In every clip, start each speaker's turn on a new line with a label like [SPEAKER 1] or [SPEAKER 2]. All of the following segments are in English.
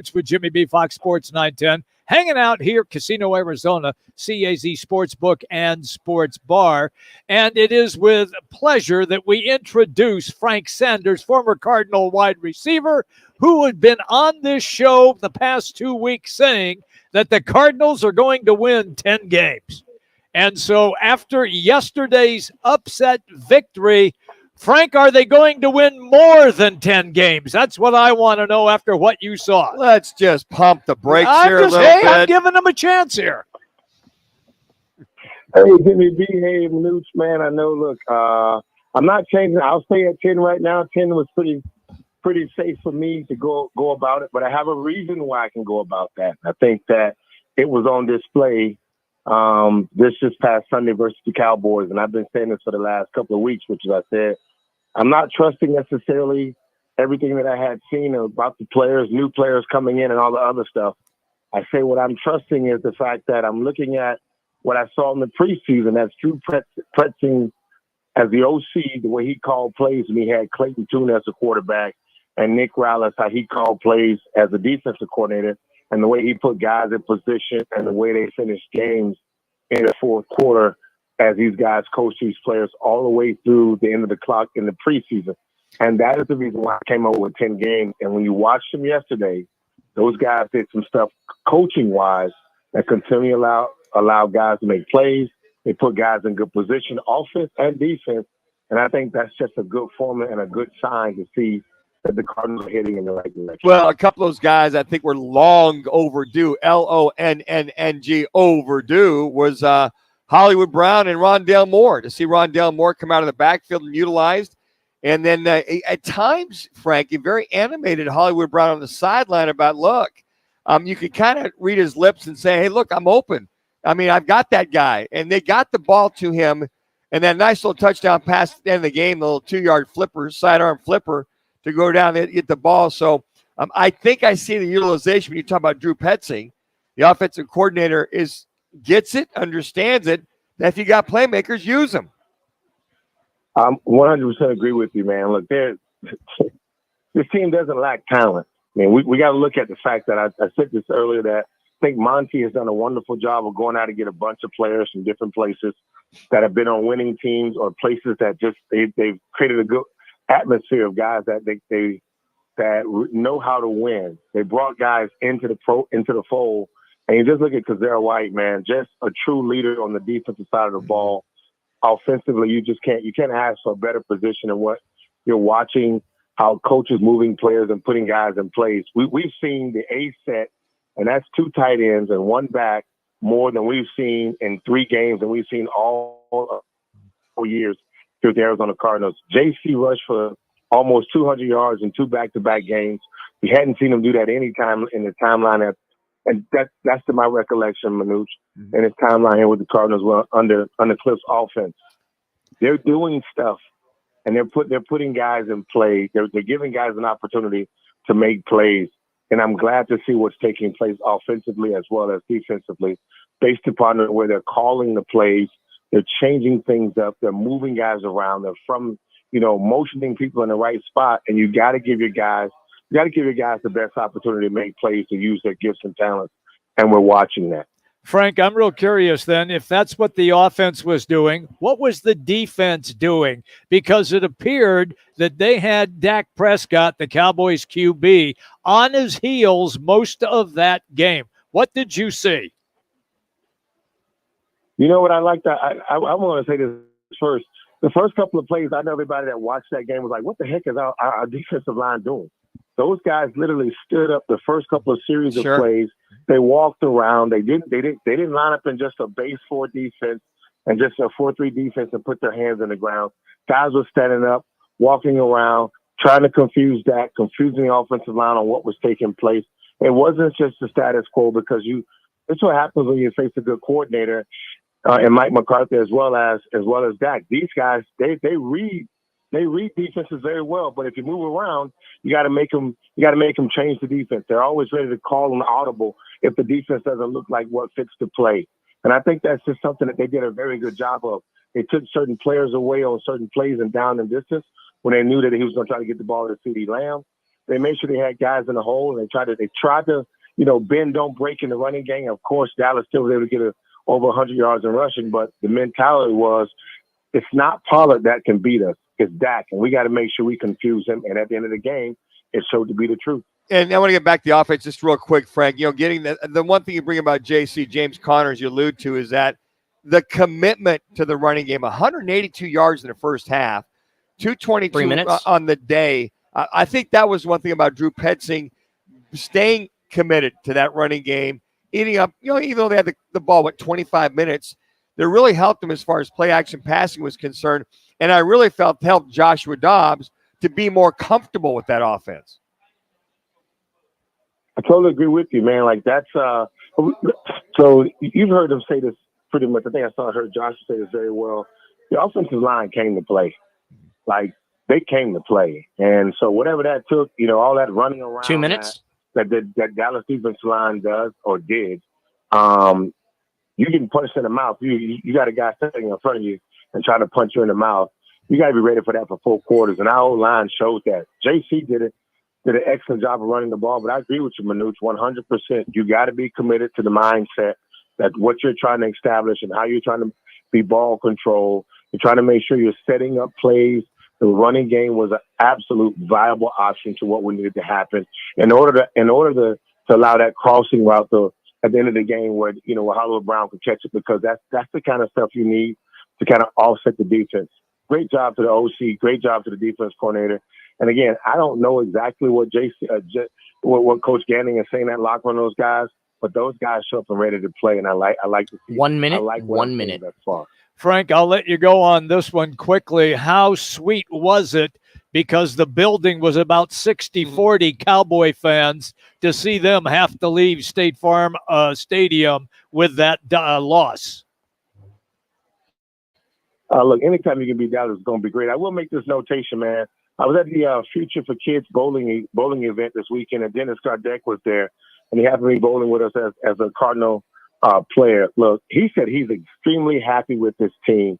[SPEAKER 1] It's with Jimmy B, Fox Sports 910. Hanging out here, Casino, Arizona, CAZ Sportsbook and Sports Bar. And it is with pleasure that we introduce Frank Sanders, former Cardinal wide receiver, who had been on this show the past 2 weeks saying that the Cardinals are going to win 10 games. And so after yesterday's upset victory, Frank, are they going to win more than 10 games? That's what I want to know after what you saw.
[SPEAKER 2] Let's just pump the brakes here a little bit.
[SPEAKER 1] I'm giving them a chance here.
[SPEAKER 3] Hey, Jimmy B. Hey, Manooch, man. I know, look, I'm not changing. I'll stay at 10 right now. 10 was pretty safe for me to go about it, but I have a reason why I can go about that. I think that it was on display this past Sunday versus the Cowboys, and I've been saying this for the last couple of weeks, which is I said, I'm not trusting necessarily everything that I had seen about the players, new players coming in and all the other stuff. I say what I'm trusting is the fact that I'm looking at what I saw in the preseason. That's Drew Pretzing as the OC, the way he called plays when he had Clayton Tune as a quarterback and Nick Rallis, how he called plays as a defensive coordinator, and the way he put guys in position and the way they finished games in the fourth quarter as these guys coach these players all the way through the end of the clock in the preseason. And that is the reason why I came up with 10 games. And when you watched them yesterday, those guys did some stuff coaching-wise that continually allow guys to make plays. They put guys in good position, offense and defense. And I think that's just a good formula and a good sign to see that the Cardinals are heading in the right direction.
[SPEAKER 2] Well, a couple of those guys I think were long overdue, LONNNG, overdue, was Hollywood Brown and Rondale Moore. To see Rondale Moore come out of the backfield and utilized. And then at times, Frank, you very animated Hollywood Brown on the sideline about, look, you could kind of read his lips and say, hey, look, I'm open. I mean, I've got that guy. And they got the ball to him. And that nice little touchdown pass at the end of the game, the little 2-yard flipper, sidearm flipper, to go down and get the ball. So I think I see the utilization when you talk about Drew Petzing. The offensive coordinator gets it, understands it, that if you got playmakers, use them.
[SPEAKER 3] I 100% agree with you, man. Look, this team doesn't lack talent. I mean, we got to look at the fact that I said this earlier, that I think Monty has done a wonderful job of going out and get a bunch of players from different places that have been on winning teams or places that just they've created a good atmosphere of guys that they know how to win. They brought guys into the fold, and you just look at Kazera White, man, just a true leader on the defensive side of the ball. Offensively, you can't ask for a better position than what you're watching, how coaches moving players and putting guys in place. We've seen the A set, and that's 2 tight ends and 1 back, more than we've seen in 3 games, and we've seen all 4 years through the Arizona Cardinals. JC rushed for almost 200 yards in 2 back-to-back games. We hadn't seen him do that any time in the timeline. And that's to my recollection, Manooch, and his timeline here with the Cardinals were under Cliff's offense. They're doing stuff, and they're putting guys in play. They're giving guys an opportunity to make plays. And I'm glad to see what's taking place offensively as well as defensively, based upon where they're calling the plays. They're changing things up. They're moving guys around. They're motioning people in the right spot. And you got to give your guys the best opportunity to make plays, to use their gifts and talents. And we're watching that.
[SPEAKER 1] Frank, I'm real curious then, if that's what the offense was doing, what was the defense doing? Because it appeared that they had Dak Prescott, the Cowboys QB, on his heels most of that game. What did you see?
[SPEAKER 3] You know what I like? I want to say this first. The first couple of plays, I know everybody that watched that game was like, what the heck is our defensive line doing? Those guys literally stood up the first couple of series of plays. They walked around. They didn't line up in just a base 4 defense and just a 4-3 defense and put their hands in the ground. Guys were standing up, walking around, trying to confuse Dak, confusing the offensive line on what was taking place. It wasn't just the status quo, because that's what happens when you face a good coordinator, and Mike McCarthy as well as Dak. These guys, they read defenses very well, but if you move around, you got to make them change the defense. They're always ready to call an audible if the defense doesn't look like what fits the play. And I think that's just something that they did a very good job of. They took certain players away on certain plays and down and distance when they knew that he was going to try to get the ball to CeeDee Lamb. They made sure they had guys in the hole, and they tried to, bend, don't break in the running game. Of course, Dallas still was able to get over 100 yards in rushing, but the mentality was, it's not Pollard that can beat us. It's Dak, and we got to make sure we confuse him. And at the end of the game, it showed to be the truth.
[SPEAKER 2] And I want to get back to the offense just real quick, Frank. Getting the one thing you bring about JC, James Conner, as you allude to, is that the commitment to the running game, 182 yards in the first half, 222 on the day. I think that was one thing about Drew Petzing staying committed to that running game, eating up, even though they had the ball, 25 minutes, that really helped them as far as play action passing was concerned. And I really felt helped Joshua Dobbs to be more comfortable with that offense.
[SPEAKER 3] I totally agree with you, man. Like that's so you've heard them say this pretty much. I think I heard Josh say this very well. The offensive line came to play. Like they came to play. And so whatever that took, all that running around
[SPEAKER 4] 2 minutes
[SPEAKER 3] that Dallas defensive line does or did, you getting punched in the mouth. You got a guy sitting in front of you and trying to punch you in the mouth. You got to be ready for that for 4 quarters. And our O-line showed that. JC did an excellent job of running the ball, but I agree with you, Manute, 100%. You got to be committed to the mindset that what you're trying to establish and how you're trying to be ball control. You're trying to make sure you're setting up plays. The running game was an absolute viable option to what we needed to happen in order to allow that crossing route at the end of the game where Hollywood Brown could catch it, because that's the kind of stuff you need to kind of offset the defense. Great job to the OC. Great job to the defense coordinator. And again, I don't know exactly what what Coach Ganning is saying that locker room, those guys, but those guys show up and ready to play. And I like to see
[SPEAKER 4] 1 minute.
[SPEAKER 3] I like
[SPEAKER 4] 1 minute.
[SPEAKER 3] Thus far.
[SPEAKER 1] Frank, I'll let you go on this one quickly. How sweet was it, because the building was about 60-40 Cowboy fans, to see them have to leave State Farm Stadium with that loss?
[SPEAKER 3] Look, anytime you can beat Dallas is going to be great. I will make this notation, man. I was at the Future for Kids bowling event this weekend, and Dennis Kardec was there, and he happened to be bowling with us as a Cardinal player. Look, he said he's extremely happy with this team.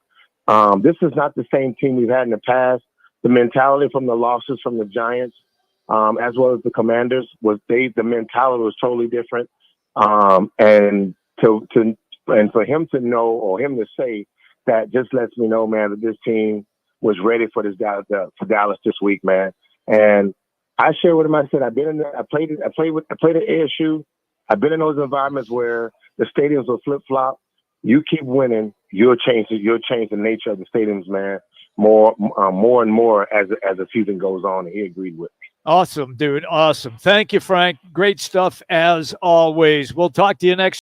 [SPEAKER 3] This is not the same team we've had in the past. The mentality from the losses from the Giants, as well as the Commanders, the mentality was totally different. And for him to know, or him to say that, just lets me know, man, that this team was ready for for Dallas this week, man. And I shared with him. I said, I've been in there. I played at ASU. I've been in those environments where the stadiums will flip flop. You keep winning, you'll change the nature of the stadiums, man. More and more as the season goes on. And he agreed with me.
[SPEAKER 1] Awesome, dude. Awesome. Thank you, Frank. Great stuff as always. We'll talk to you next